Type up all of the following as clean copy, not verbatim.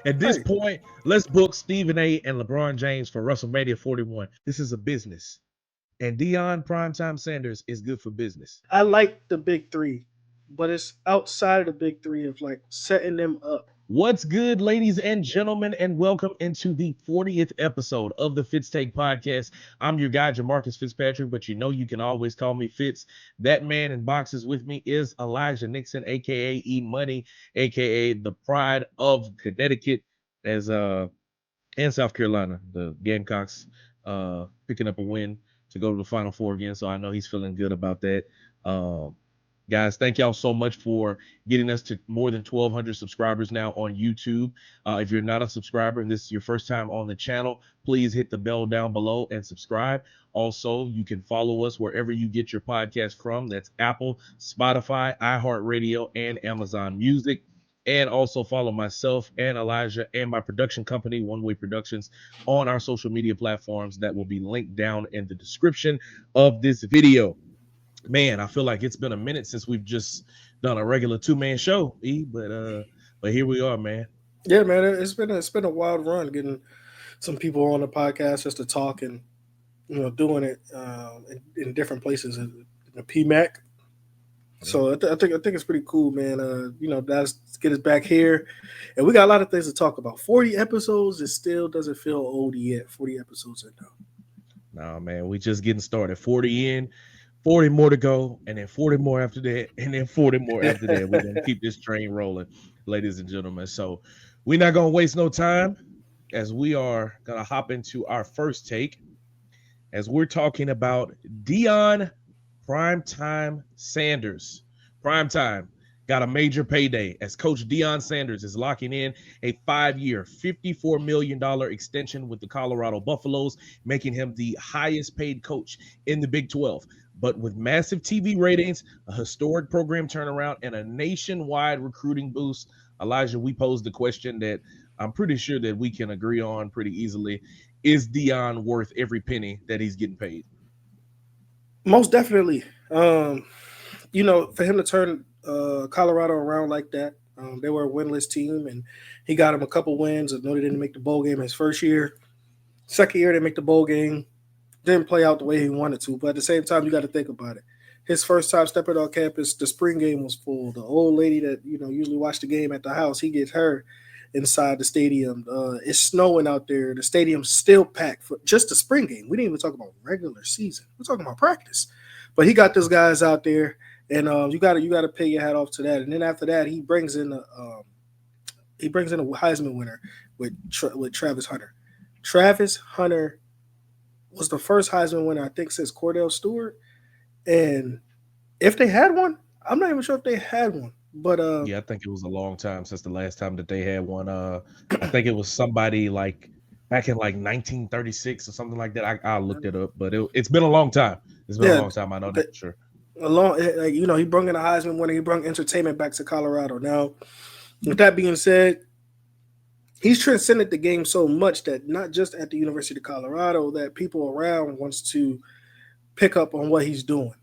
At this point, let's book Stephen A. and LeBron James for WrestleMania 41. This is a business. And Deion Primetime Sanders is good for business. I like the big three, but it's outside of the big three of like setting them up. What's good, ladies and gentlemen, and welcome into the 40th episode of the Fitz Take Podcast. I'm your guy, Jamarcus Fitzpatrick, but you know you can always call me Fitz. That man in boxes with me is Elijah Nixon, aka E Money, aka the pride of Connecticut, as and South Carolina. The Gamecocks picking up a win to go to the Final Four again, so I know he's feeling good about that. Guys, thank y'all so much for getting us to more than 1,200 subscribers now on YouTube. If you're not a subscriber and this is your first time on the channel, please hit the bell down below and subscribe. Also, you can follow us wherever you get your podcast from. That's Apple, Spotify, iHeartRadio, and Amazon Music. And also follow myself and Elijah and my production company, One Way Productions, on our social media platforms that will be linked down in the description of this video. Man, I feel like it's been a minute since we've just done a regular two-man show, but here we are, man. Yeah, man, it's been a wild run getting some people on the podcast just to talk and doing it in different places in the PMAC. So I think it's pretty cool, man. Let's get us back here, and we got a lot of things to talk about. 40 episodes, it still doesn't feel old yet. 40 episodes in though. No, man, we just getting started. 40 in. 40 more to go, and then 40 more after that, and then 40 more after that. We're going to keep this train rolling, ladies and gentlemen. So we're not going to waste no time as we are going to hop into our first take as we're talking about Deion Primetime Sanders. Primetime got a major payday as Coach Deion Sanders is locking in a 5-year, $54 million extension with the Colorado Buffaloes, making him the highest paid coach in the Big 12. But with massive TV ratings, a historic program turnaround, and a nationwide recruiting boost, Elijah, we posed the question that I'm pretty sure that we can agree on pretty easily. Is Deion worth every penny that he's getting paid? Most definitely. For him to turn Colorado around like that, they were a winless team, and he got him a couple wins. I know they didn't make the bowl game his first year. Second year, they make the bowl game. Didn't play out the way he wanted to, but at the same time, you got to think about it. His first time stepping on campus, the spring game was full. The old lady that usually watched the game at the house, he gets her inside the stadium. It's snowing out there. The stadium's still packed for just the spring game. We didn't even talk about regular season. We're talking about practice. But he got those guys out there, and you got to pay your hat off to that. And then after that, he brings in a Heisman winner with Travis Hunter. Travis Hunter was the first Heisman winner, I think, since Cordell Stewart. And if they had one, I'm not even sure if they had one. But yeah, I think it was a long time since the last time that they had one. I think it was somebody like back in like 1936 or something like that. I looked it up, but it's been a long time. It's been a long time. I know that for sure. He brought in a Heisman winner. He brought entertainment back to Colorado. Now, with that being said, he's transcended the game so much that not just at the University of Colorado, that people around wants to pick up on what he's doing.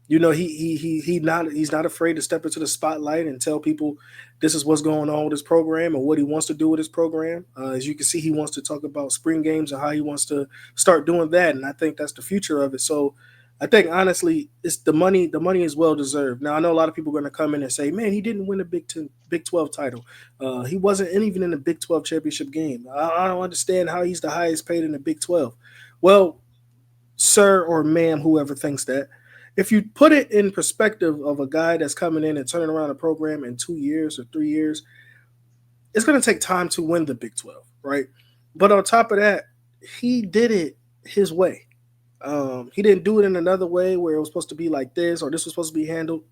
He's not afraid to step into the spotlight and tell people this is what's going on with his program and what he wants to do with his program. As you can see, he wants to talk about spring games and how he wants to start doing that, and I think that's the future of it. So I think, honestly, it's the money. The money is well deserved. Now, I know a lot of people are going to come in and say, man, he didn't win a Big 12 title. He wasn't even in the Big 12 championship game. I don't understand how he's the highest paid in the Big 12. Well, sir or ma'am, whoever thinks that, if you put it in perspective of a guy that's coming in and turning around a program in 2 years or 3 years, it's going to take time to win the Big 12, right? But on top of that, he did it his way. He didn't do it in another way where it was supposed to be like this or this was supposed to be handled.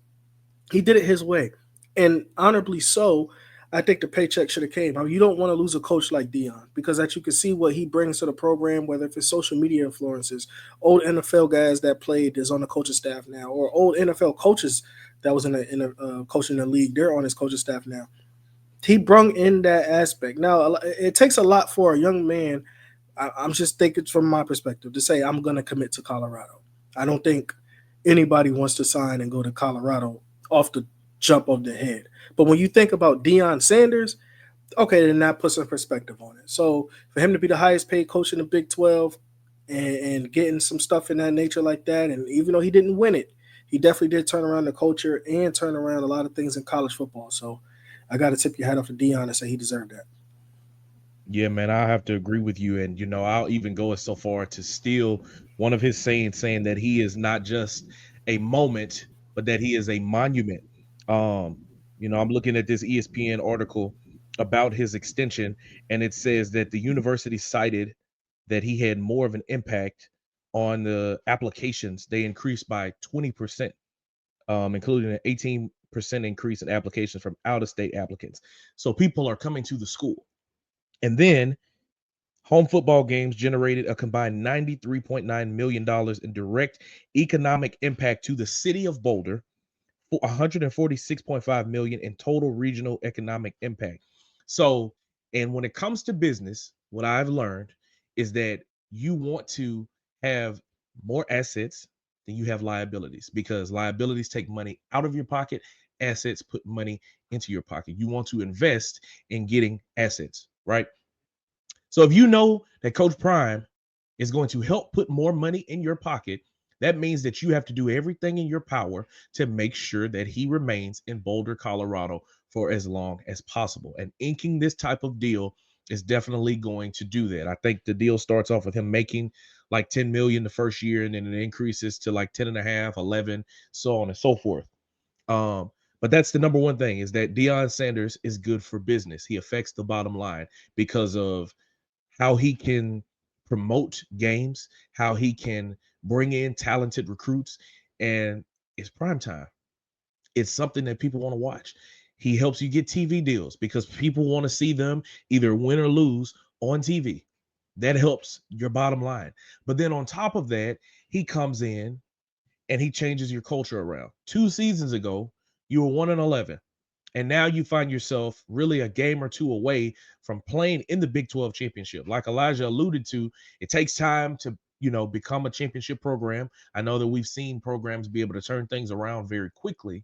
He did it his way, and honorably so. I think the paycheck should have came. I mean, you don't want to lose a coach like Deion because that you can see what he brings to the program, whether if it's social media influences, old NFL guys that played is on the coaching staff now, or old NFL coaches that was coaching the league. They're on his coaching staff now. He brung in that aspect. Now, it takes a lot for a young man. I'm just thinking from my perspective to say I'm going to commit to Colorado. I don't think anybody wants to sign and go to Colorado off the jump of the head. But when you think about Deion Sanders, Okay, then that puts some perspective on it. So for him to be the highest paid coach in the Big 12 and getting some stuff in that nature like that, and even though he didn't win it, he definitely did turn around the culture and turn around a lot of things in college football. So I got to tip your hat off to Deion and say he deserved that. Yeah, man, I have to agree with you. And, I'll even go as so far to steal one of his sayings, saying that he is not just a moment, but that he is a monument. Um, I'm looking at this ESPN article about his extension, and it says that the university cited that he had more of an impact on the applications. They increased by 20%, including an 18% increase in applications from out of state applicants. So people are coming to the school. And then home football games generated a combined $93.9 million in direct economic impact to the city of Boulder, for 146.5 million in total regional economic impact. So, and when it comes to business, what I've learned is that you want to have more assets than you have liabilities, because liabilities take money out of your pocket, assets put money into your pocket. You want to invest in getting assets, right? So if you know that Coach Prime is going to help put more money in your pocket, that means that you have to do everything in your power to make sure that he remains in Boulder, Colorado for as long as possible. And inking this type of deal is definitely going to do that. I think the deal starts off with him making like 10 million the first year, and then it increases to like 10 and a half, 11, so on and so forth. But that's the number one thing, is that Deion Sanders is good for business. He affects the bottom line because of how he can promote games, how he can bring in talented recruits, and it's prime time. It's something that people want to watch. He helps you get TV deals because people want to see them either win or lose on TV. That helps your bottom line. But then on top of that, he comes in and he changes your culture around. 2 seasons ago, you were 1-11. And now you find yourself really a game or two away from playing in the Big 12 championship. Like Elijah alluded to, it takes time to, become a championship program. I know that we've seen programs be able to turn things around very quickly,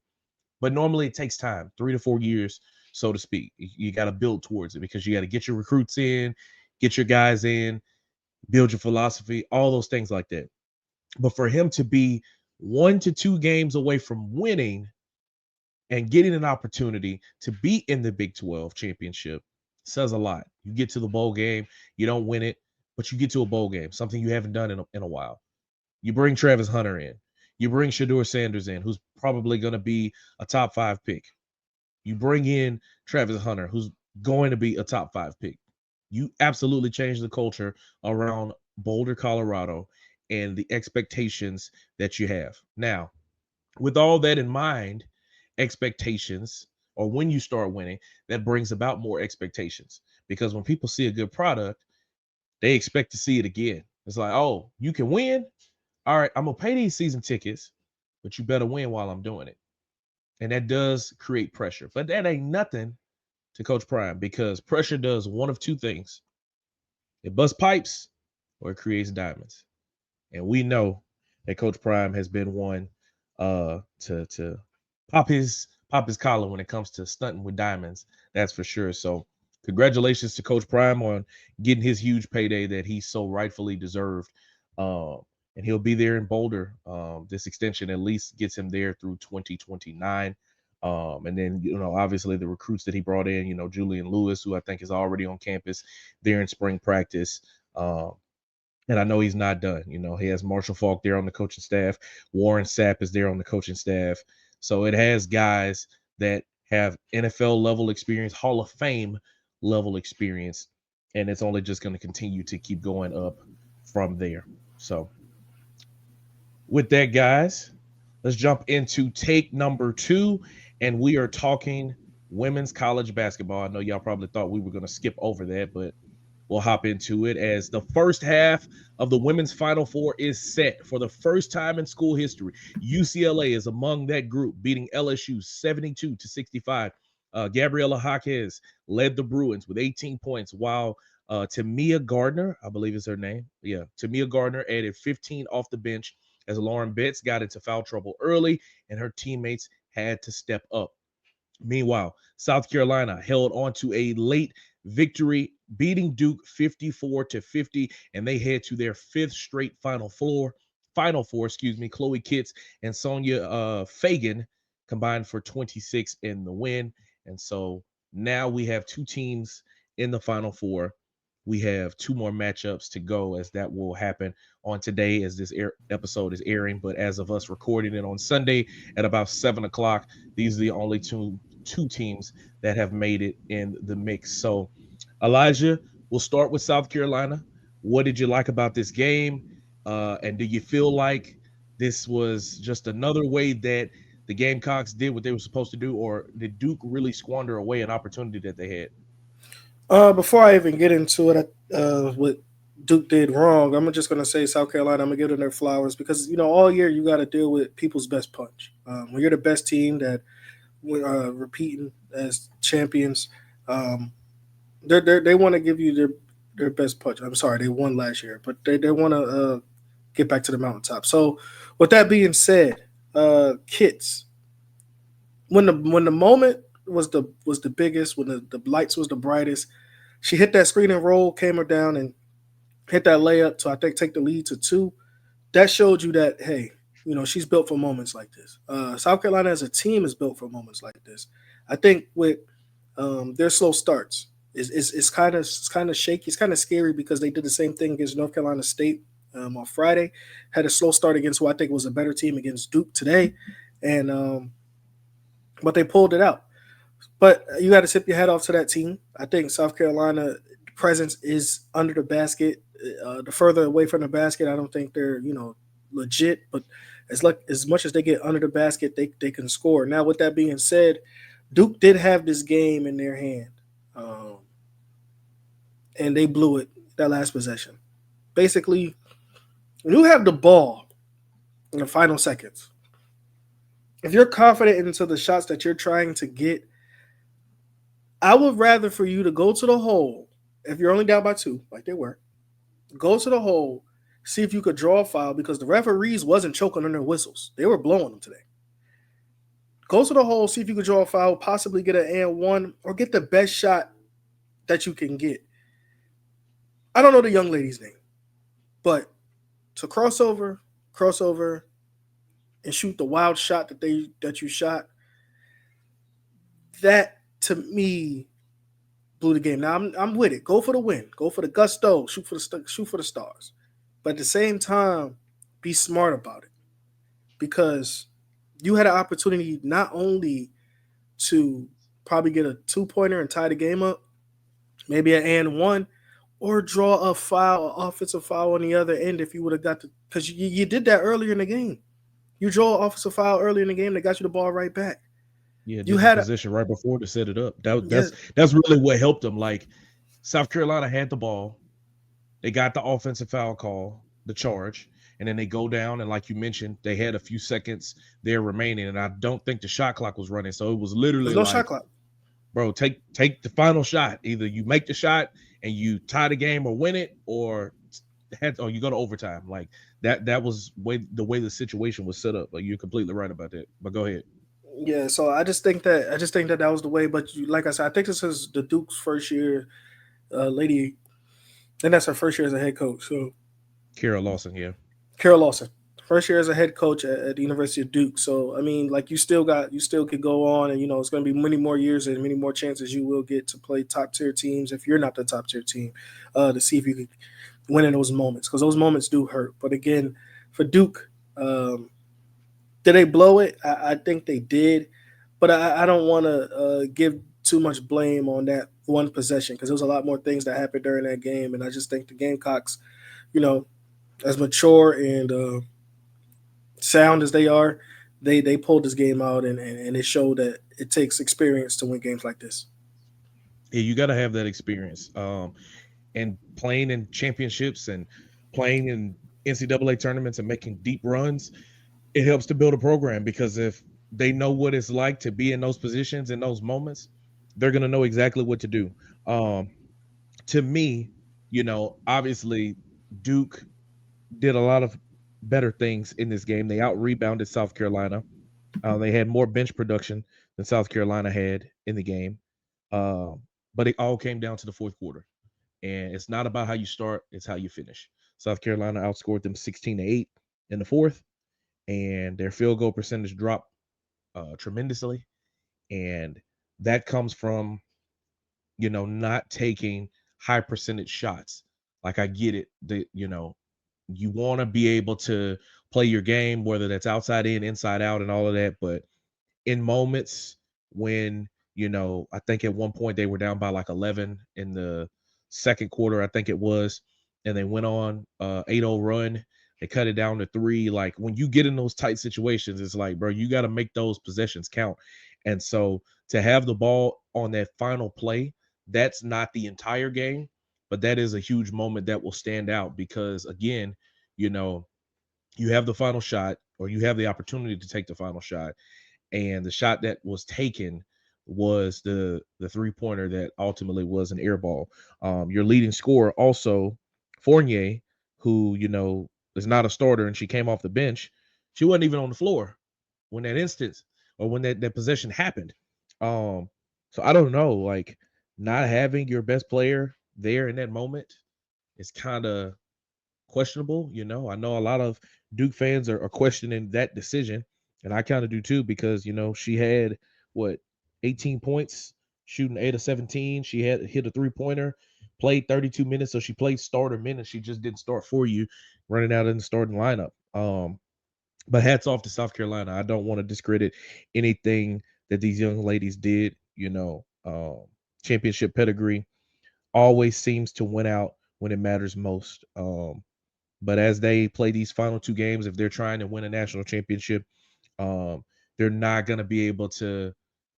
but normally it takes time, 3 to 4 years, so to speak. You got to build towards it because you got to get your recruits in, get your guys in, build your philosophy, all those things like that. But for him to be 1 to 2 games away from winning and getting an opportunity to be in the Big 12 championship says a lot. You get to the bowl game, you don't win it, but you get to a bowl game, something you haven't done in a while. You bring Travis Hunter in. You bring Shedeur Sanders in, who's probably going to be a top 5 pick. You bring in Travis Hunter, who's going to be a top 5 pick. You absolutely change the culture around Boulder, Colorado, and the expectations that you have. Now, with all that in mind, expectations, or when you start winning, that brings about more expectations, because when people see a good product, they expect to see it again. It's like, oh, you can win. All right, I'm gonna pay these season tickets, but you better win while I'm doing it. And that does create pressure, but that ain't nothing to Coach Prime, because pressure does one of two things: it busts pipes or it creates diamonds. And we know that Coach Prime has been one to pop his collar when it comes to stunting with diamonds. That's for sure. So congratulations to Coach Prime on getting his huge payday that he so rightfully deserved. Um, and he'll be there in Boulder. This extension at least gets him there through 2029. And then, obviously the recruits that he brought in, Julian Lewis, who I think is already on campus there in spring practice. And I know he's not done. He has Marshall Falk there on the coaching staff. Warren Sapp is there on the coaching staff. So it has guys that have NFL level experience, Hall of Fame level experience, and it's only just going to continue to keep going up from there. So with that, guys, let's jump into take number 2, and we are talking women's college basketball. I know y'all probably thought we were going to skip over that, but we'll hop into it, as the first half of the women's Final Four is set for the first time in school history. UCLA is among that group, beating LSU 72-65. Gabriela Jaquez led the Bruins with 18 points, while Tamia Gardner, I believe is her name. Yeah, Tamia Gardner added 15 off the bench as Lauren Betts got into foul trouble early, and her teammates had to step up. Meanwhile, South Carolina held on to a late victory, beating Duke 54-50, and they head to their fifth straight Final Four, excuse me. Chloe Kitts and Sonia Fagan combined for 26 in the win. And so now we have two teams in the Final Four. We have two more matchups to go, as that will happen on today as this episode is airing. But as of us recording it on Sunday at about 7 o'clock, these are the only two teams that have made it in the mix. So, Elijah, we'll start with South Carolina. What did you like about this game? And do you feel like this was just another way that the Gamecocks did what they were supposed to do, or did Duke really squander away an opportunity that they had? Before I even get into it, what Duke did wrong, I'm just going to say South Carolina. I'm going to give them their flowers because all year you got to deal with people's best punch. When you're the best team that repeating as champions, they want to give you their best punch. I'm sorry, they won last year, but they want to get back to the mountaintop. So, with that being said, Kits, when the moment was the biggest, when the lights was the brightest, she hit that screen and roll, came her down and hit that layup to I think take the lead to 2. That showed you that hey, she's built for moments like this. South Carolina as a team is built for moments like this. I think with their slow starts, it's kind of shaky. It's kind of scary because they did the same thing against North Carolina State on Friday. Had a slow start against who I think was a better team against Duke today, and but they pulled it out. But you got to tip your hat off to that team. I think South Carolina presence is under the basket. The further away from the basket, I don't think they're legit. But as much as they get under the basket, they can score. Now, with that being said, Duke did have this game in their hand, and they blew it that last possession. Basically, when you have the ball in the final seconds, if you're confident into the shots that you're trying to get, I would rather for you to go to the hole if you're only down by 2, like they were. Go to the hole, see if you could draw a foul because the referees wasn't choking on their whistles. They were blowing them today. Go to the hole, see if you could draw a foul, possibly get an and one, or get the best shot that you can get. I don't know the young lady's name, but to crossover, and shoot the wild shot that you shot, that to me blew the game. Now I'm with it. Go for the win. Go for the gusto. Shoot for the stars. But at the same time, be smart about it because you had an opportunity not only to probably get a 2-pointer and tie the game up, maybe an and one, or draw a foul, an offensive foul on the other end if you would have got because you did that earlier in the game. You draw an offensive foul early in the game that got you the ball right back. Yeah, you had a position right before to set it up. That's really what helped them. Like South Carolina had the ball, they got the offensive foul call, the charge, and then they go down. And like you mentioned, they had a few seconds there remaining, and I don't think the shot clock was running. So it was literally no shot clock. Bro, take the final shot. Either you make the shot and you tie the game or win it, or you go to overtime. Like that was the way the situation was set up. Like you're completely right about that. But go ahead. Yeah, so I just think that was the way. But like I said, I think this is the Duke's first year, lady, and that's her first year as a head coach. So Carol Lawson, yeah. Carol Lawson, first year as a head coach at the University of Duke. So I mean, like you still could go on, and it's going to be many more years and many more chances you will get to play top tier teams if you're not the top tier team, to see if you could win in those moments because those moments do hurt. But again, for Duke. Did they blow it? I think they did, but I don't want to give too much blame on that one possession because there was a lot more things that happened during that game, and I just think the Gamecocks, as mature and sound as they are, they pulled this game out, and it showed that it takes experience to win games like this. Yeah, you got to have that experience, and playing in championships and playing in NCAA tournaments and making deep runs. It helps to build a program because if they know what it's like to be in those positions in those moments, they're going to know exactly what to do. To me, obviously Duke did a lot of better things in this game. They out rebounded South Carolina. They had more bench production than South Carolina had in the game. But it all came down to the fourth quarter. And it's not about how you start, it's how you finish. South Carolina outscored them 16-8 in the fourth, and their field goal percentage dropped tremendously. And that comes from, not taking high percentage shots. Like, I get it. You want to be able to play your game, whether that's outside in, inside out, and all of that. But in moments when, I think at one point they were down by like 11 in the second quarter, I think it was, and they went on 8-0 run. They cut it down to 3. Like, when you get in those tight situations, it's like, bro, you got to make those possessions count. And so to have the ball on that final play, that's not the entire game, but that is a huge moment that will stand out because, again, you have the final shot, or you have the opportunity to take the final shot, and the shot that was taken was the 3-pointer that ultimately was an air ball. Your leading scorer also, Fournier, who is not a starter, and she came off the bench. She wasn't even on the floor when that instance, or when that possession happened. So I don't know, like, not having your best player there in that moment is kind of questionable. I know a lot of Duke fans are questioning that decision, and I kind of do too, because she had what, 18 points, shooting 8 of 17. She had hit a 3-pointer, played 32 minutes, so she played starter minutes. She just didn't start for you, running out in the starting lineup. But hats off to South Carolina. I don't want to discredit anything that these young ladies did. Championship pedigree always seems to win out when it matters most. But as they play these final 2 games, if they're trying to win a national championship, they're not going to be able to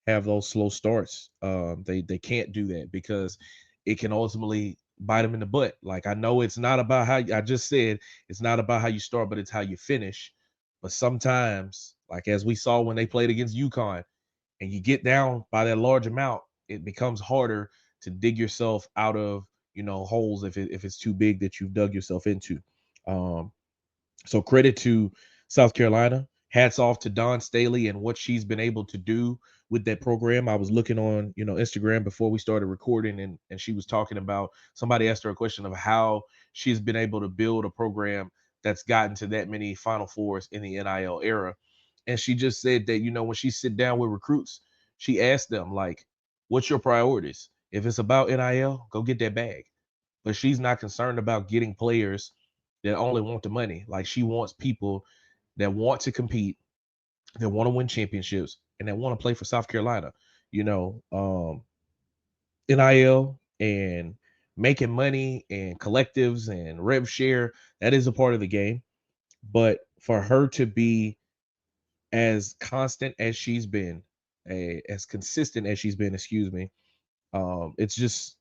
have those slow starts. They can't do that because it can ultimately bite them in the butt. Like, I know it's not about how I just said, it's not about how you start, but it's how you finish. But sometimes, like as we saw when they played against UConn, and you get down by that large amount, it becomes harder to dig yourself out of holes if it's too big that you've dug yourself into. Um, so credit to South Carolina. Hats off to Dawn Staley and what she's been able to do with that program. I was looking on, Instagram before we started recording, and she was talking about, somebody asked her a question of how she's been able to build a program that's gotten to that many Final Fours in the NIL era. And she just said that, when she sit down with recruits, she asked them, like, what's your priorities? If it's about NIL, go get that bag. But she's not concerned about getting players that only want the money. Like, she wants people that want to compete, that want to win championships, and that want to play for South Carolina. NIL and making money and collectives and rev share, that is a part of the game. But for her to be as constant as she's been, as consistent as she's been, it's just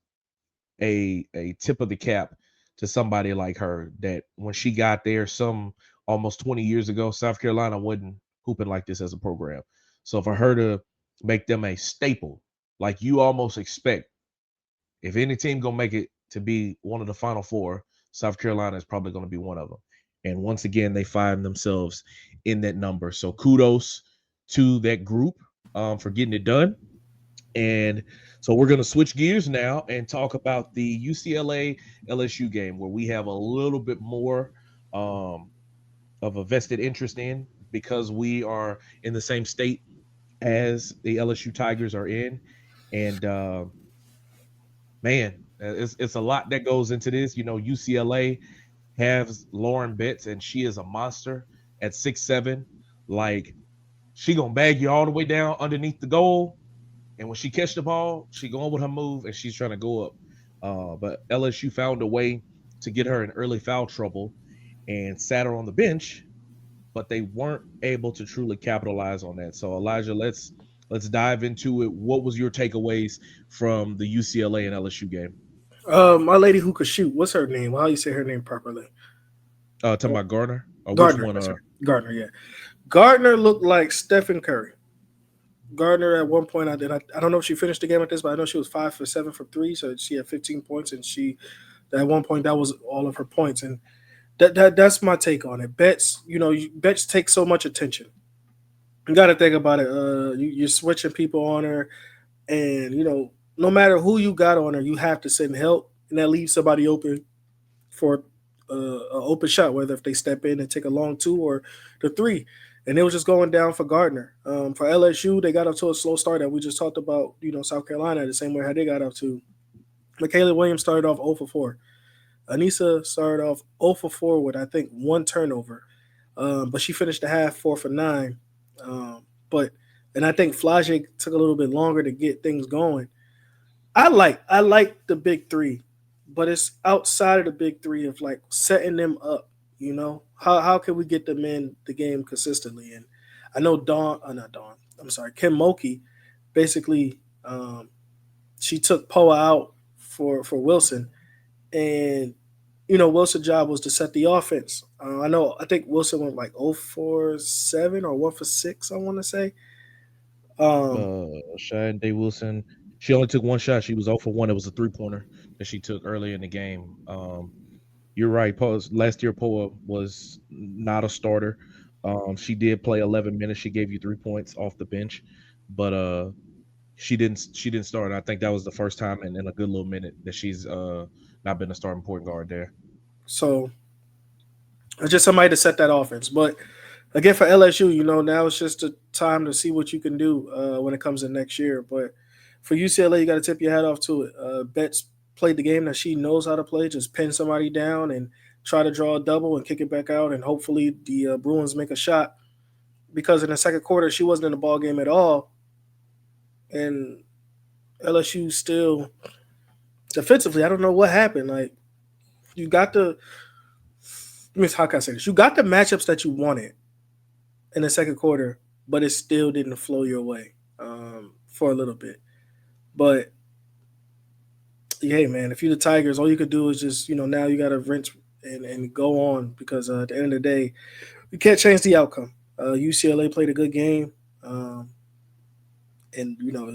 a tip of the cap to somebody like her, that when she got there some almost 20 years ago, South Carolina wasn't hooping like this as a program. So for her to make them a staple, like, you almost expect, if any team gonna make it to be one of the Final Four, South Carolina is probably going to be one of them. And once again, they find themselves in that number. So kudos to that group for getting it done. And so we're going to switch gears now and talk about the UCLA LSU game, where we have a little bit more of a vested interest in, because we are in the same state as the LSU Tigers are in. And man, it's a lot that goes into this. UCLA has Lauren Betts, and she is a monster at 6'7". Like, she gonna bag you all the way down underneath the goal, and when she catch the ball, she going with her move, and she's trying to go up. But LSU found a way to get her in early foul trouble and sat her on the bench, but they weren't able to truly capitalize on that. So Elijah, let's dive into it. What was your takeaways from the UCLA and LSU game? My lady who could shoot, what's her name? How do you say her name properly? Talking about Garner, or which Gardner. one? That's right. Gardner, yeah. Gardner looked like Stephen Curry. Gardner at one point, I don't know if she finished the game at this, but I know she was 5 for 7 from 3, so she had 15 points, and at one point that was all of her points, and that's my take on it. Betts, Betts takes so much attention. You got to think about it. You're switching people on her, and no matter who you got on her, you have to send help, and that leaves somebody open for an open shot, whether if they step in and take a long two or the three. And it was just going down for Gardner. For LSU, they got up to a slow start that we just talked about. South Carolina the same way how they got up to. Michaela Williams started off 0 for 4. Anissa started off 0 for 4 with I think one turnover, but she finished the half 4 for 9. But and I think Flage took a little bit longer to get things going. I like the big three, but it's outside of the big three of like setting them up. How can we get them in the game consistently? And I know not Dawn. I'm sorry, Kim Mulkey, basically, she took Poa out for Wilson, and Wilson's job was to set the offense. I think Wilson went like 0 for 7 or 1 for 6. I want to say. Um, Shade Wilson, she only took one shot. She was 0 for 1. It was a three-pointer that she took early in the game. You're right. Last year, Poa was not a starter. She did play 11 minutes. She gave you 3 points off the bench, but she didn't start. I think that was the first time in a good little minute that she's not been a starting point guard there. so it's just somebody to set that offense. But again, for LSU, now it's just a time to see what you can do when it comes in next year. But for UCLA, you got to tip your hat off to it. Betts played the game that she knows how to play, just pin somebody down and try to draw a double and kick it back out. And hopefully the Bruins make a shot, because in the second quarter, she wasn't in the ball game at all. And LSU still defensively, I don't know what happened. Like, you got the, how can I say this? You got the matchups that you wanted in the second quarter, but it still didn't flow your way for a little bit. But hey, man, if you're the Tigers, all you could do is just now you got to rinse and go on, because at the end of the day, you can't change the outcome. UCLA played a good game, and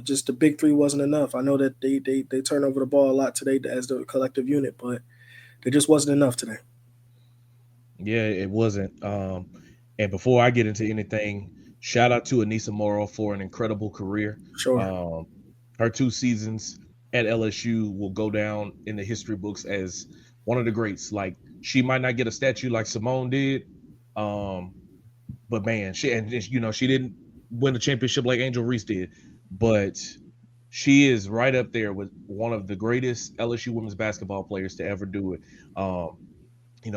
just the big three wasn't enough. I know that they turn over the ball a lot today as the collective unit, but it just wasn't enough today. Yeah, it wasn't. And before I get into anything, shout out to Anissa Morrow for an incredible career. Sure. Her 2 seasons at LSU will go down in the history books as one of the greats. Like, she might not get a statue like Simone did, but man, she didn't win the championship like Angel Reese did, but she is right up there with one of the greatest LSU women's basketball players to ever do it.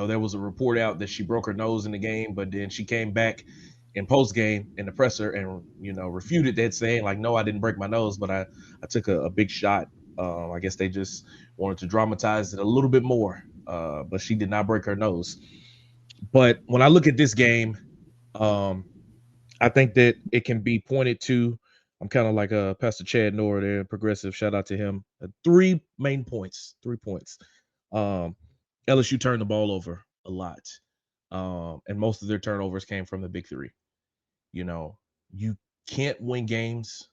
There was a report out that she broke her nose in the game, but then she came back in post game in the presser and refuted that, saying like, no, I didn't break my nose, but I took a big shot. I guess they just wanted to dramatize it a little bit more, but she did not break her nose. But when I look at this game, I think that it can be pointed to. I'm kind of like Pastor Chad Nora there, progressive. Shout out to him. 3 main points. 3 points. LSU turned the ball over a lot, and most of their turnovers came from the big three. You can't win games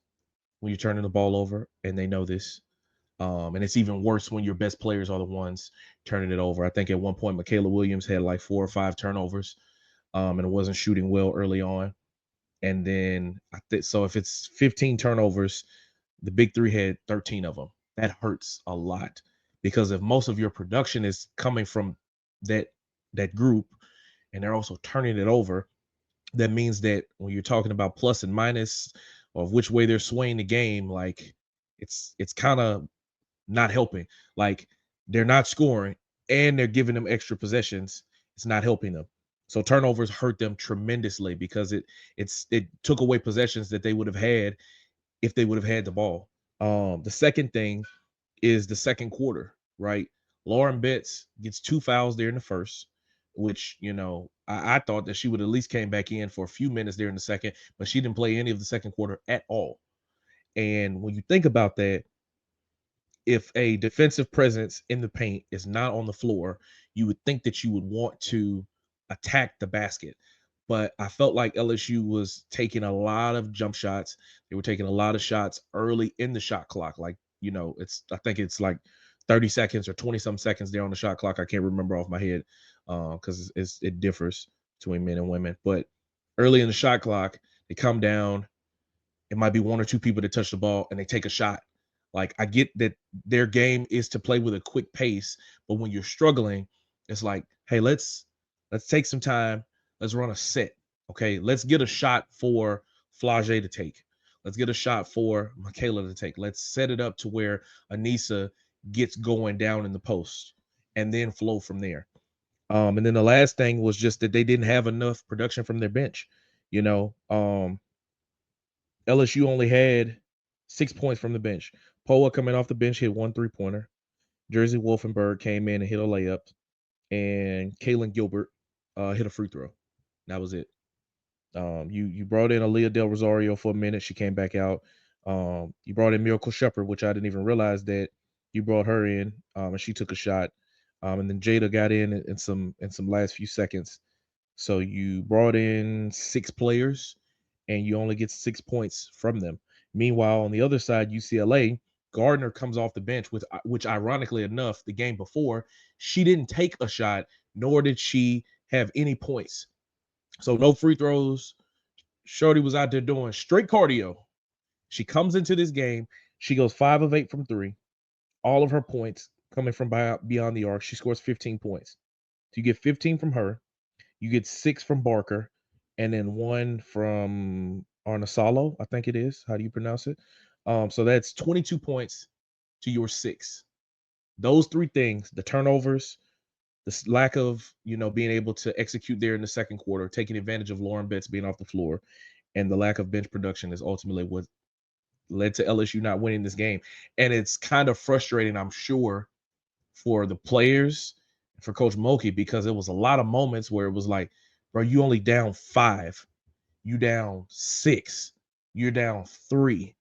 when you're turning the ball over, and they know this. And it's even worse when your best players are the ones turning it over. I think at one point, Michaela Williams had like 4 or 5 turnovers, and it wasn't shooting well early on. And then so if it's 15 turnovers, the big three had 13 of them. That hurts a lot, because if most of your production is coming from that group, and they're also turning it over, that means that when you're talking about plus and minus of which way they're swaying the game, like it's kind of not helping. Like, they're not scoring and they're giving them extra possessions. It's not helping them. So turnovers hurt them tremendously, because it took away possessions that they would have had if they would have had the ball. The second thing is the second quarter, right? Lauren Betts gets 2 fouls there in the first, which, I thought that she would at least came back in for a few minutes there in the second, but she didn't play any of the second quarter at all. And when you think about that, if a defensive presence in the paint is not on the floor, you would think that you would want to attack the basket. But I felt like LSU was taking a lot of jump shots. They were taking a lot of shots early in the shot clock. Like, I think it's like 30 seconds or 20 some seconds there on the shot clock. I can't remember off my head, because it differs between men and women. But early in the shot clock, They come down. It might be one or two people that touch the ball and they take a shot. Like I get that their game is to play with a quick pace, but when you're struggling, it's like, hey, let's take some time. Let's run a set. Okay, let's get a shot for Flage to take. Let's get a shot for Michaela to take. Let's set it up to where Anissa gets going down in the post and then flow from there. And then the last thing was just that they didn't have enough production from their bench. You know, LSU only had 6 points from the bench. Poa coming off the bench hit 1 3-pointer. Jersey Wolfenberg came in and hit a layup, and Kaylin Gilbert hit a free throw. That was it. You brought in Aaliyah Del Rosario for a minute. She came back out. You brought in Miracle Shepherd, which I didn't even realize that you brought her in, and she took a shot. And then Jada got in some last few seconds. So you brought in 6 players, and you only get 6 points from them. Meanwhile, on the other side, UCLA, Gardner comes off the bench with which ironically enough, the game before, she didn't take a shot, nor did she have any points. So no free throws. Shorty was out there doing straight cardio. She comes into this game. She goes 5 of 8 from 3. All of her points coming from beyond the arc. She scores 15 points. So you get 15 from her. You get 6 from Barker, and then 1 from Arnasalo, I think it is. How do you pronounce it? So that's 22 points to your 6. Those 3 things, the turnovers, the lack of, being able to execute there in the second quarter, taking advantage of Lauren Betts being off the floor, and the lack of bench production is ultimately what led to LSU not winning this game. And it's kind of frustrating, I'm sure, for the players, for Coach Mulkey, because it was a lot of moments where it was like, bro, you only down 5, you down 6, you're down 3,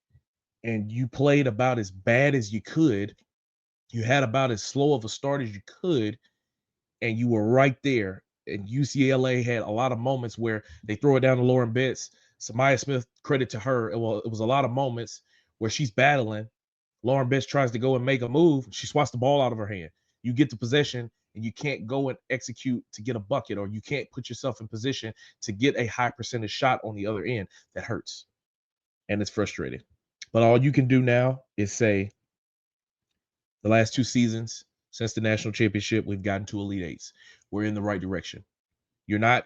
and you played about as bad as you could. You had about as slow of a start as you could, and you were right there. And UCLA had a lot of moments where they throw it down to Lauren Betts. Samaya Smith, credit to her. It was a lot of moments where she's battling. Lauren Betts tries to go and make a move. She swats the ball out of her hand. You get the possession, and you can't go and execute to get a bucket, or you can't put yourself in position to get a high percentage shot on the other end. That hurts, and it's frustrating. But all you can do now is say, the last 2 seasons since the national championship, we've gotten to Elite Eights. We're in the right direction. You're not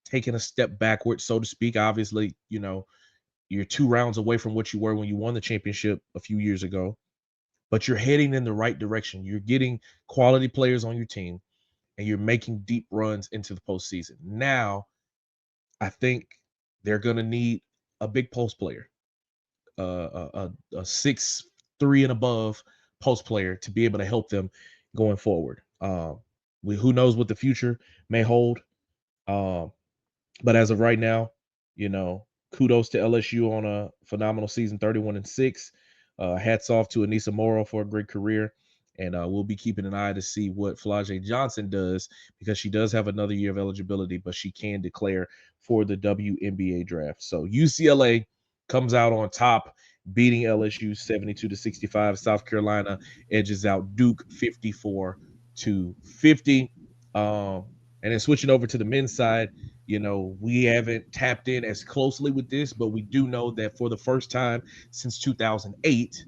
taking a step backwards, so to speak. Obviously, you're 2 rounds away from what you were when you won the championship a few years ago, but you're heading in the right direction. You're getting quality players on your team, and you're making deep runs into the postseason. Now, I think they're going to need a big post player, a 6'3" and above post player to be able to help them going forward. Who knows what the future may hold. But as of right now, kudos to LSU on a phenomenal season, 31-6. Hats off to Anissa Morrow for a great career. And we'll be keeping an eye to see what Flage Johnson does, because she does have another year of eligibility, but she can declare for the WNBA draft. So UCLA comes out on top, beating LSU 72-65. South Carolina edges out Duke 54-50. And then switching over to the men's side, we haven't tapped in as closely with this, but we do know that for the first time since 2008,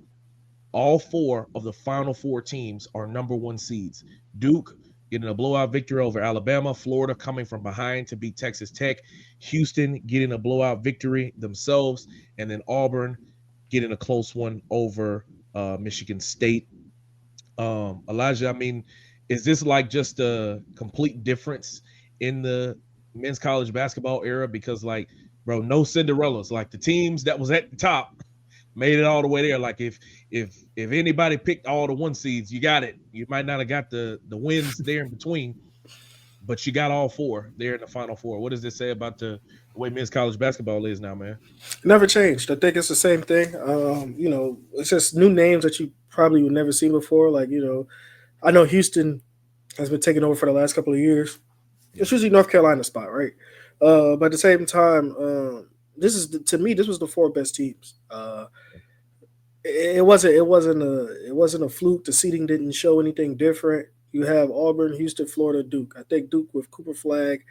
all 4 of the Final 4 teams are number 1 seeds. Duke getting a blowout victory over Alabama, Florida coming from behind to beat Texas Tech, Houston getting a blowout victory themselves, and then Auburn getting a close one over Michigan State. Elijah, I mean, is this like just a complete difference in the men's college basketball era? Because, like, bro, no Cinderellas. Like, the teams that was at the top made it all the way there. Like, if anybody picked all the 1 seeds, you got it. You might not have got the wins there in between, but you got all 4 there in the Final 4. What does this say about the way men's college basketball is now, man? Never changed. I think it's the same thing. It's just new names that you probably would never seen before. Like, I know Houston has been taking over for the last couple of years. It's usually North Carolina's spot, right? But at the same time, to me, this was the 4 best teams. It wasn't a fluke. The seeding didn't show anything different. You have Auburn, Houston, Florida, Duke. I think Duke with Cooper Flag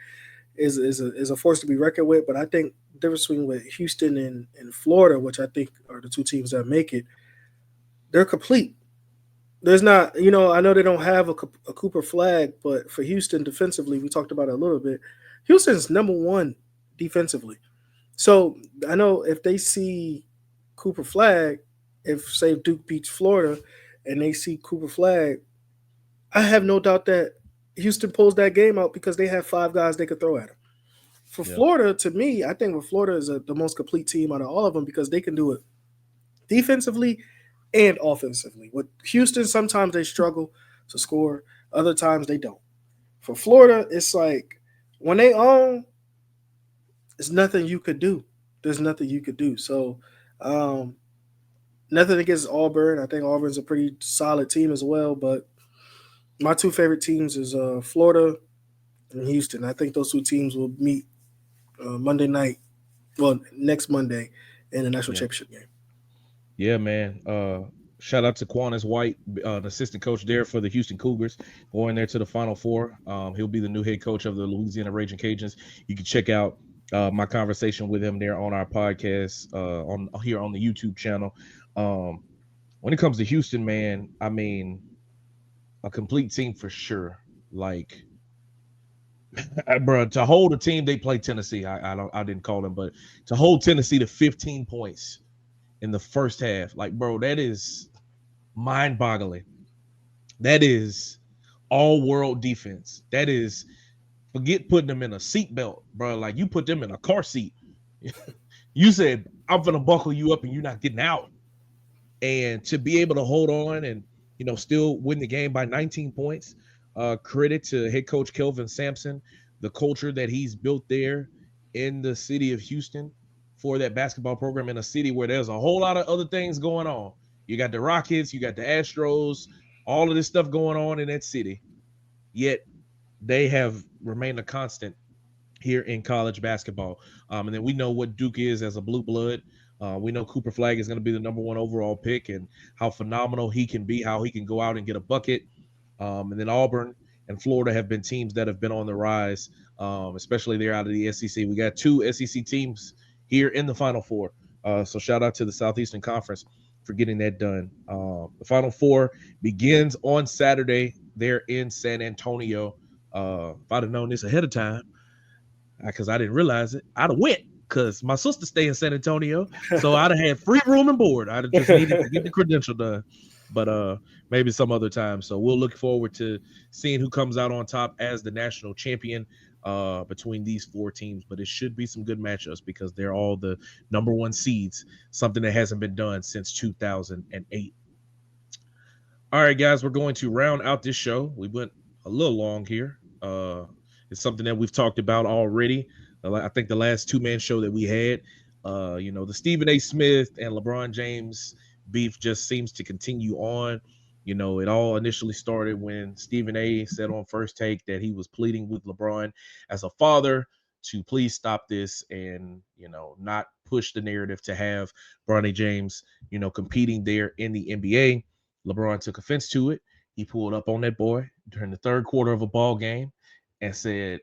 is a force to be reckoned with. But I think the difference between with Houston and Florida, which I think are the two teams that make it, they're complete. There's not, I know they don't have a Cooper Flag, but for Houston defensively, we talked about it a little bit. Houston's number one defensively. So I know if they see Cooper Flag, if say Duke beats Florida, and they see Cooper Flag, I have no doubt that Houston pulls that game out because they have five guys they could throw at him. For Yeah. Florida, to me, I think Florida is the most complete team out of all of them because they can do it defensively and offensively. With Houston, sometimes they struggle to score, other times they don't. For Florida, it's like when they own, there's nothing you could do. There's nothing you could do. So, nothing against Auburn. I think Auburn's a pretty solid team as well. But my two favorite teams is Florida and Houston. I think those two teams will meet Monday night, well, next Monday in the national Yeah. championship game. Yeah, man. Shout out to Quanez White, the assistant coach there for the Houston Cougars, going there to the Final Four. He'll be the new head coach of the Louisiana Raging Cajuns. You can check out my conversation with him there on our podcast on here on the YouTube channel. When it comes to Houston, man, I mean, a complete team for sure. Like, bro, to hold a team, they play Tennessee. I didn't call them, but to hold Tennessee to 15 points in the first half, like, bro, that is mind-boggling. That is all-world defense. That is, forget putting them in a seatbelt, bro. Like, you put them in a car seat. You said, I'm gonna buckle you up and you're not getting out. And to be able to hold on and, still win the game by 19 points, credit to head coach Kelvin Sampson, the culture that he's built there in the city of Houston for that basketball program in a city where there's a whole lot of other things going on. You got the Rockets, you got the Astros, all of this stuff going on in that city. Yet they have remained a constant here in college basketball. And then we know what Duke is as a blue blood. We know Cooper Flag is going to be the number one overall pick and how phenomenal he can be, how he can go out and get a bucket. And then Auburn and Florida have been teams that have been on the rise, especially there out of the SEC. We got two SEC teams here in the Final Four. So shout out to the Southeastern Conference for getting that done. The Final Four begins on Saturday there in San Antonio. If I'd have known this ahead of time, because I didn't realize it, I'd have went because my sister stay in San Antonio, so I'd have had free room and board. I'd have just needed to get the credential done, but maybe some other time. So we'll look forward to seeing who comes out on top as the national champion between these four teams. But it should be some good matchups because they're all the number one seeds, something that hasn't been done since 2008. All right, guys, we're going to round out this show. We went a little long here. It's something that we've talked about already. I think the last two-man show that we had, the Stephen A. Smith and LeBron James beef just seems to continue on. It all initially started when Stephen A. said on First Take that he was pleading with LeBron as a father to please stop this and, not push the narrative to have Bronny James, competing there in the NBA. LeBron took offense to it. He pulled up on that boy during the third quarter of a ball game and said,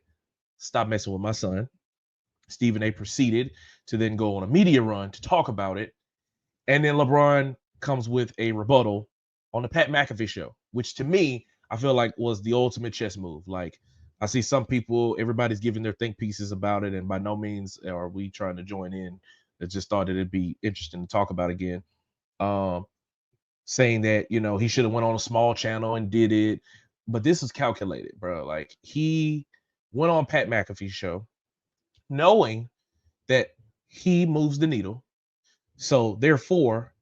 stop messing with my son. Stephen A. proceeded to then go on a media run to talk about it. And then LeBron comes with a rebuttal on the Pat McAfee show, which to me, I feel like was the ultimate chess move. Like, I see some people, everybody's giving their think pieces about it, and by no means are we trying to join in. I just thought it'd be interesting to talk about again. Saying that, he should have went on a small channel and did it. But this was calculated, bro. Like, he went on Pat McAfee's show knowing that he moves the needle. So therefore,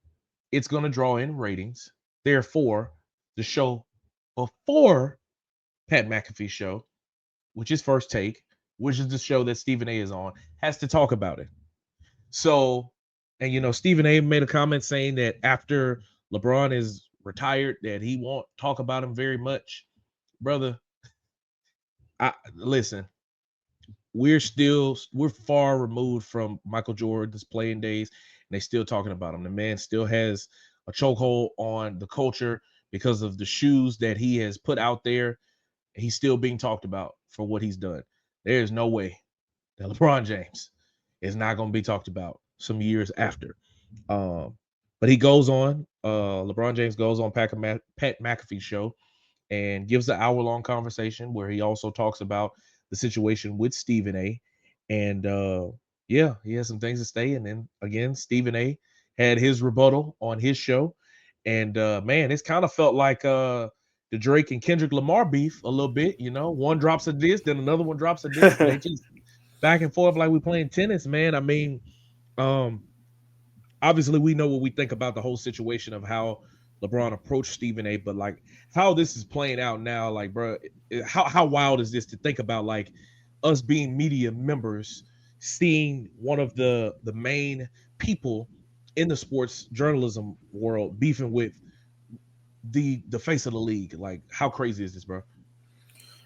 it's going to draw in ratings. Therefore, the show before Pat McAfee's show, which is First Take, which is the show that Stephen A. is on, has to talk about it. So, and Stephen A. made a comment saying that after LeBron is retired, that he won't talk about him very much. Brother, listen, we're far removed from Michael Jordan's playing days, and they still talking about him. The man still has a chokehold on the culture because of the shoes that he has put out there. He's still being talked about for what he's done. There's no way that LeBron James is not going to be talked about some years after. But he goes on, LeBron James goes on Pat McAfee's show and gives an hour-long conversation where he also talks about the situation with Stephen A. And yeah, he has some things to say. And then again, Stephen A. had his rebuttal on his show. And man, it's kind of felt like the Drake and Kendrick Lamar beef a little bit. You know, one drops a diss, then another one drops a diss. They just back and forth like we playing tennis, man. I mean, obviously we know what we think about the whole situation of how LeBron approached Stephen A. But like how this is playing out now, like, bro, how wild is this to think about, like us being media members, seeing one of the main people in the sports journalism world beefing with the face of the league. Like, how crazy is this, bro?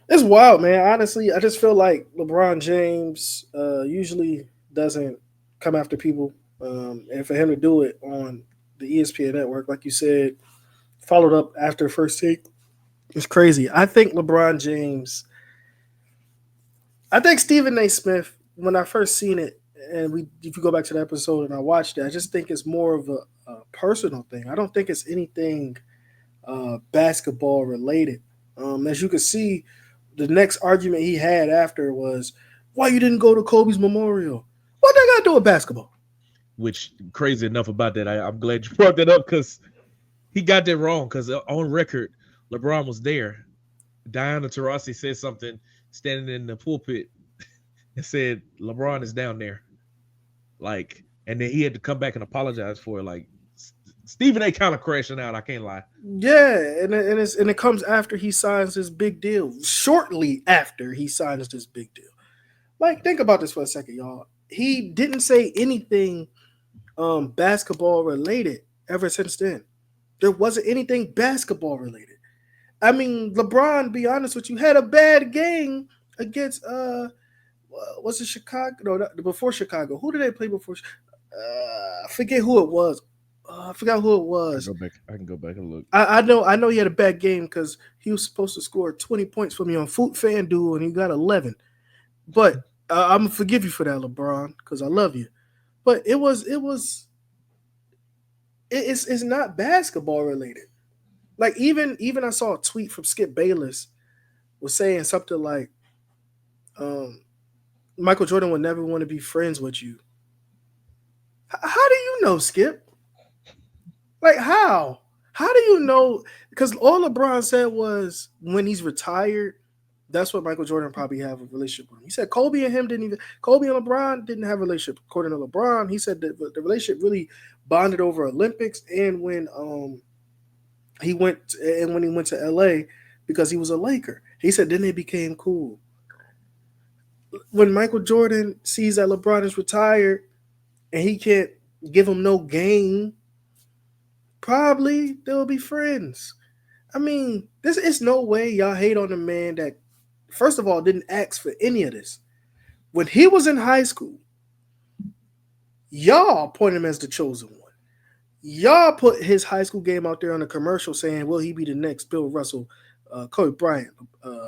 It's wild, man. Honestly, I just feel like LeBron James usually doesn't come after people. And for him to do it on the ESPN network, like you said, followed up after First Take, it's crazy. I think LeBron James, I think Stephen A. Smith, when I first seen it, and if you go back to the episode and I watched it, I just think it's more of a personal thing. I don't think it's anything basketball related. As you can see, the next argument he had after was, why you didn't go to Kobe's memorial? What they got to do with basketball? Which, crazy enough about that, I'm glad you brought that up because he got that wrong. Because on record, LeBron was there. Diana Taurasi said something standing in the pulpit and said LeBron is down there. Like, and then he had to come back and apologize for it. Like, Stephen A. kind of crashing out. I can't lie. Yeah, and it comes after he signs this big deal. Shortly after he signs this big deal. Like, think about this for a second, y'all. He didn't say anything basketball related ever since then. There wasn't anything basketball related. I mean, LeBron, be honest with you, had a bad game against was it Chicago? No, before Chicago. Who did they play before? I forget who it was. I forgot who it was. I can go back and look. I know he had a bad game because he was supposed to score 20 points for me on FanDuel and he got 11. But I'm gonna forgive you for that, LeBron, because I love you. But it's not basketball related. Like even I saw a tweet from Skip Bayless was saying something like, Michael Jordan would never want to be friends with you. How do you know, Skip? Like, how? How do you know? Because all LeBron said was when he's retired, that's what Michael Jordan probably have a relationship with him. He said Kobe and LeBron didn't have a relationship. According to LeBron, he said that the relationship really bonded over Olympics and when he went to LA because he was a Laker. He said then they became cool. When Michael Jordan sees that LeBron is retired and he can't give him no game, probably they'll be friends. I mean, this is no way y'all hate on a man that, first of all, didn't ask for any of this. When he was in high school, y'all point him as the chosen one. Y'all put his high school game out there on a commercial saying, will he be the next Bill Russell, Kobe Bryant,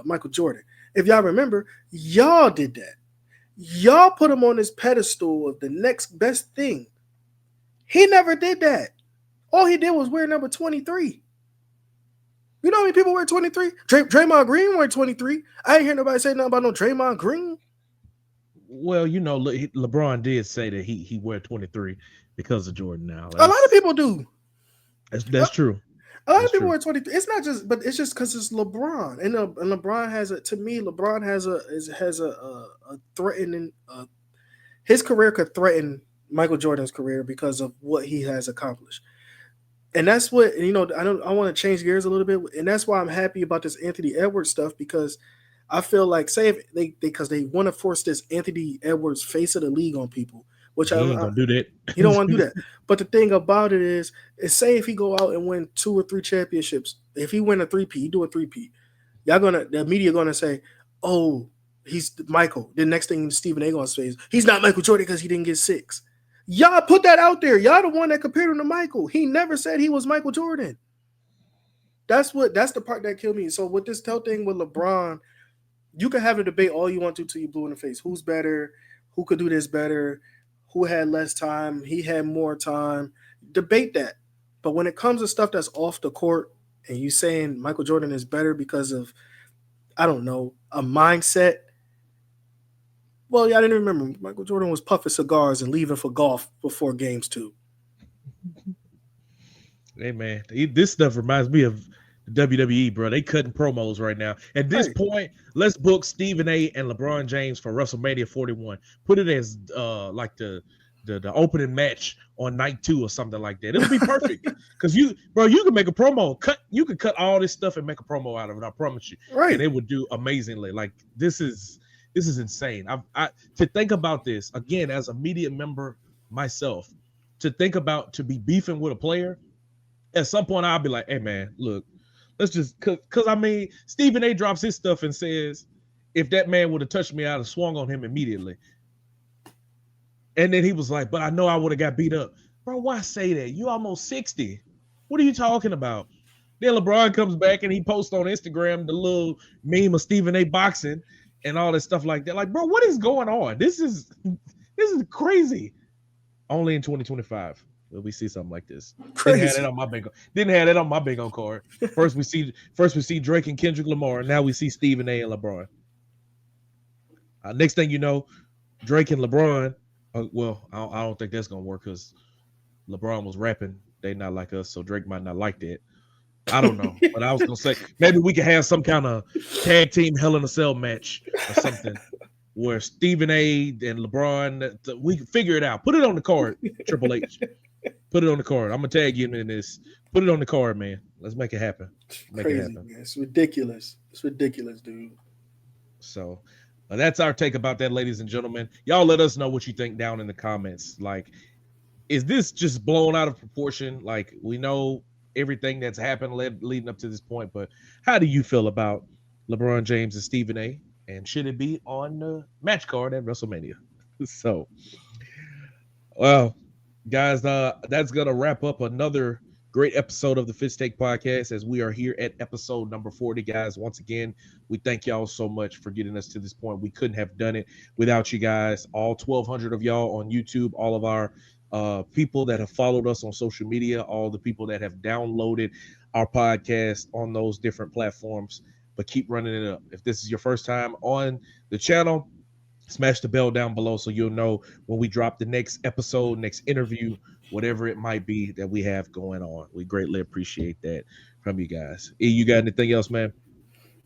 Michael Jordan? If y'all remember, y'all did that. Y'all put him on this pedestal of the next best thing. He never did that. All he did was wear number 23. You know how many people wear 23? Draymond Green wear 23. I ain't hear nobody say nothing about no Draymond Green. Well, you know, LeBron did say that he wear 23 because of Jordan now. A lot of people do. That's true. A lot of people wear 23. It's not just, but it's just because it's LeBron, and LeBron has a. To me, LeBron has a threatening. His career could threaten Michael Jordan's career because of what he has accomplished, and that's what I want to change gears a little bit, and that's why I'm happy about this Anthony Edwards stuff because I feel like say if they want to force this Anthony Edwards face of the league on people. Which I ain't gonna do that. You don't want to do that. But the thing about it is say if he go out and win 2 or 3 championships, if he win a 3-peat, he do a 3-peat. The media gonna say, oh, he's Michael. The next thing Stephen A. gonna say is he's not Michael Jordan because he didn't get 6. Y'all put that out there. Y'all the one that compared him to Michael. He never said he was Michael Jordan. That's the part that killed me. So with this thing with LeBron, You can have a debate all you want to till you blue in the face. Who's better? Who could do this better? Who had less time? He had more time. Debate that. But when it comes to stuff that's off the court and you saying Michael Jordan is better because of, I don't know, a mindset. Well, yeah, I didn't remember. Michael Jordan was puffing cigars and leaving for golf before games too. Hey man, this stuff reminds me of the WWE, bro. They cutting promos right now. At this point, let's book Stephen A. and LeBron James for WrestleMania 41. Put it as like the opening match on night 2 or something like that. It'll be perfect because you can make a promo. You can cut all this stuff and make a promo out of it. I promise you. Right. And it would do amazingly. Like this is insane. I to think about this again as a media member myself. To be beefing with a player. At some point, I'll be like, hey, man, look, let's just, because I mean, Stephen A drops his stuff and says, if that man would have touched me, I'd have swung on him immediately. And then he was like, but I know I would have got beat up. Bro, why say that? You almost 60. What are you talking about? Then LeBron comes back and he posts on Instagram the little meme of Stephen A boxing and all that stuff like that. Like, bro, what is going on? This is crazy. Only in 2025. Will we see something like this? Crazy. Didn't have that on my bingo card. First we see Drake and Kendrick Lamar. Now we see Stephen A. and LeBron. Next thing you know, Drake and LeBron. Well, I don't think that's gonna work because LeBron was rapping. They not like us, so Drake might not like that. I don't know, but I was gonna say maybe we could have some kind of tag team Hell in a Cell match or something. Where Stephen A. and LeBron, we can figure it out. Put it on the card, Triple H. Put it on the card. I'm gonna tag you in this. Put it on the card, man. Let's make it happen. Crazy, it happen. Man. It's ridiculous. It's ridiculous, dude. So that's our take about that, ladies and gentlemen. Y'all let us know what you think down in the comments. Like, is this just blown out of proportion? Like, we know everything that's happened leading up to this point, but how do you feel about LeBron James and Stephen A.? And should it be on the match card at WrestleMania? So, well, guys, that's going to wrap up another great episode of the Fitz Take Podcast as we are here at episode number 40, guys. Once again, we thank y'all so much for getting us to this point. We couldn't have done it without you guys, all 1,200 of y'all on YouTube, all of our people that have followed us on social media, all the people that have downloaded our podcast on those different platforms. But keep running it up. If this is your first time on the channel, smash the bell down below so you'll know when we drop the next episode, next interview, whatever it might be that we have going on. We greatly appreciate that from you guys. E, you got anything else, man?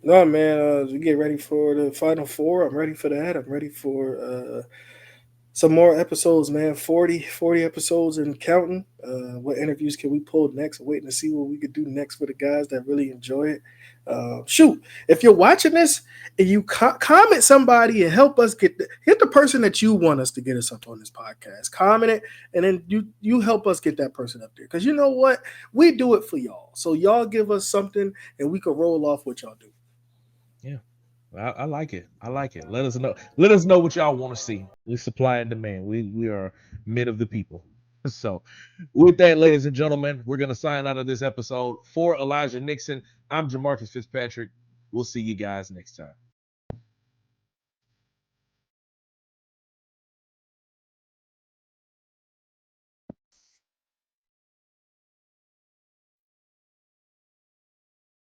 No, man. We get ready for the Final Four. I'm ready for that. I'm ready for some more episodes, man. 40 episodes and counting. What interviews can we pull next? I'm waiting to see what we could do next for the guys that really enjoy it. Shoot, if you're watching this and you comment somebody and help us hit the person that you want us to get us up on this podcast, comment it, and then you help us get that person up there. Because you know what? We do it for y'all. So y'all give us something and we can roll off what y'all do. Yeah. I like it. I like it. Let us know. Let us know what y'all want to see. We supply and demand. We are men of the people. So with that, ladies and gentlemen, we're going to sign out of this episode. For Elijah Nixon, I'm Jamarcus Fitzpatrick. We'll see you guys next time.